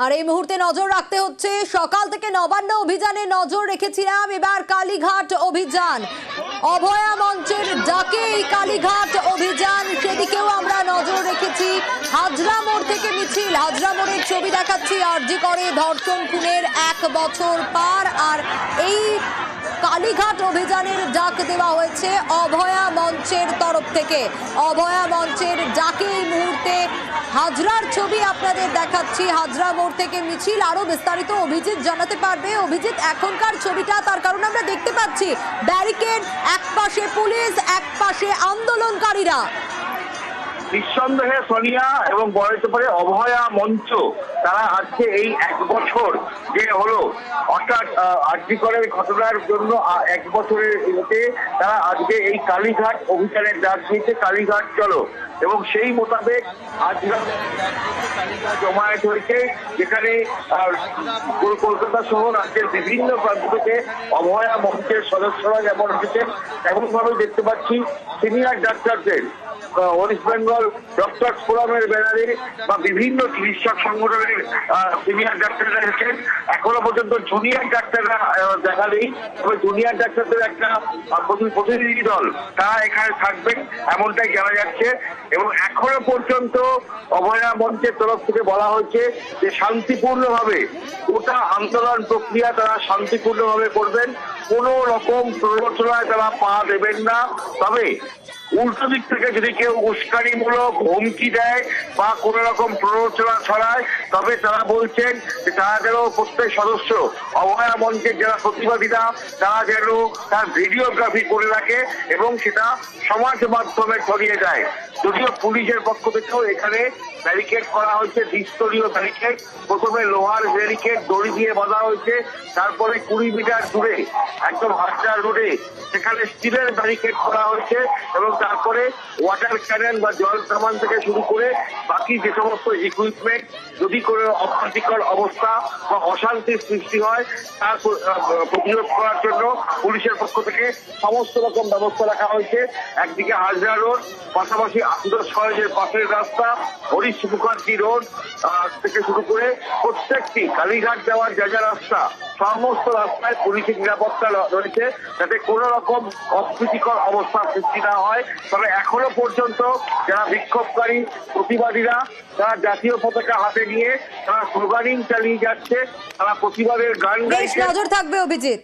আর এই মুহূর্তে নজর রাখতে হচ্ছে, সকাল থেকে নবান্ন অভিযানে নজর রেখেছিলাম, এবার কালীঘাট অভিযান। অভয়া মঞ্চের ডাকে এই কালীঘাট অভিযান, সেদিকেও আমরা নজর রেখেছি। হাজরা মোড় থেকে মিছিল, হাজরা মোড়ের ছবি দেখাচ্ছি। আরজি করে ধর্ষণ খুনের 1 বছর পার, আর এই কালীঘাট অভিযানের ডাক দেওয়া হয়েছে অভয়া মঞ্চের তরফ থেকে। অভয়া মঞ্চের ডাকে এই মুহূর্তে হাজরার ছবি আপনাদের দেখাচ্ছি। হাজরা মোড় থেকে মিছিল, আরো বিস্তারিত অভিজিৎ জানাতে পারবে। অভিজিৎ, এখনকার ছবিটা, তার কারণ আমরা দেখতে পাচ্ছি ব্যারিকেড, এক পাশে পুলিশ, এক পাশে আন্দোলনকারীরা। নিঃসন্দেহে সোনিয়া এবং বলতে পারে অভয়া মঞ্চ, তারা আজকে এই 1 বছর যে হলো, অর্থাৎ আরজি করের ঘটনার জন্য 1 বছরের ইয়েতে তারা আজকে এই কালীঘাট অভিযানের ডাক দিয়েছে, কালীঘাট চলো। এবং সেই মোতাবেক আজ কালীঘাট জমায়েত হয়েছে, যেখানে কলকাতা সহ রাজ্যের বিভিন্ন প্রান্ত থেকে অভয়া মঞ্চের সদস্যরা যেমন এসেছেন, তেমনভাবে দেখতে পাচ্ছি সিনিয়র ডাক্তারদের, ওয়েস্ট বেঙ্গল ডক্টর ফোরামের ব্যানারে বা বিভিন্ন চিকিৎসক সংগঠনের সিনিয়র ডাক্তাররা এসেছেন। এখনো পর্যন্ত জুনিয়র ডাক্তাররা দেখা নেই, তবে জুনিয়র ডাক্তারদের একটা প্রতিনিধি দল তারা এখানে থাকবেন এমনটাই জানা যাচ্ছে। এবং এখনো পর্যন্ত অভয়া মঞ্চের তরফ থেকে বলা হয়েছে যে শান্তিপূর্ণভাবে গোটা আন্দোলন প্রক্রিয়া তারা শান্তিপূর্ণভাবে করবেন, কোনো রকম প্ররোচনায় তারা পা দেবেন না। তবে উল্টো দিক থেকে যদি কেউ উস্কানিমূলক হুমকি দেয় বা কোন রকম প্ররোচনা ছড়ায়, তবে তারা বলছেন যে তারা যেন প্রত্যেক সদস্য, অভয়া মঞ্চের যারা প্রতিবাদীরা, তারা যেন তার ভিডিওগ্রাফি করে রাখে এবং সেটা সমাজ মাধ্যমে ছড়িয়ে যায়। যদিও পুলিশের পক্ষ থেকেও এখানে ব্যারিকেড করা হয়েছে, দ্বিস্তরীয় ব্যারিকেড। প্রথমে লোহার ব্যারিকেড দড়ি দিয়ে বাঁধা হয়েছে, তারপরে 20 মিটার দূরে একদম হাজরা রোডে সেখানে স্টিলের ব্যারিকেড করা হয়েছে, এবং তারপরে ওয়াটার ক্যানেল বা জল কামান থেকে শুরু করে বাকি যে সমস্ত ইকুইপমেন্ট, যদি কোনো অপ্রীতিকর অবস্থা বা অশান্তির সৃষ্টি হয় তার প্রতিরোধ করার জন্য পুলিশের পক্ষ থেকে সমস্ত রকম ব্যবস্থা রাখা হয়েছে। একদিকে হাজরা রোড, পাশাপাশি আন্দোলন কলেজের পাশের রাস্তা, হরিশ মুখার্জি রোড থেকে শুরু করে প্রত্যেকটি কালীঘাট যাওয়ার যা রাস্তা, সমস্ত রাস্তায় পুলিশের নিরাপত্তা রয়েছে, যাতে কোনো রকম অপ্রীতিকর অবস্থা সৃষ্টি না হয়। তবে এখনো পর্যন্ত যারা বিক্ষোভকারী প্রতিবাদীরা, তারা জাতীয় পতাকা হাতে নিয়ে তারা স্লোগানিং চালিয়ে যাচ্ছে, তারা প্রতিবাদের গান গাইছে। নজর থাকবে অভিজিৎ।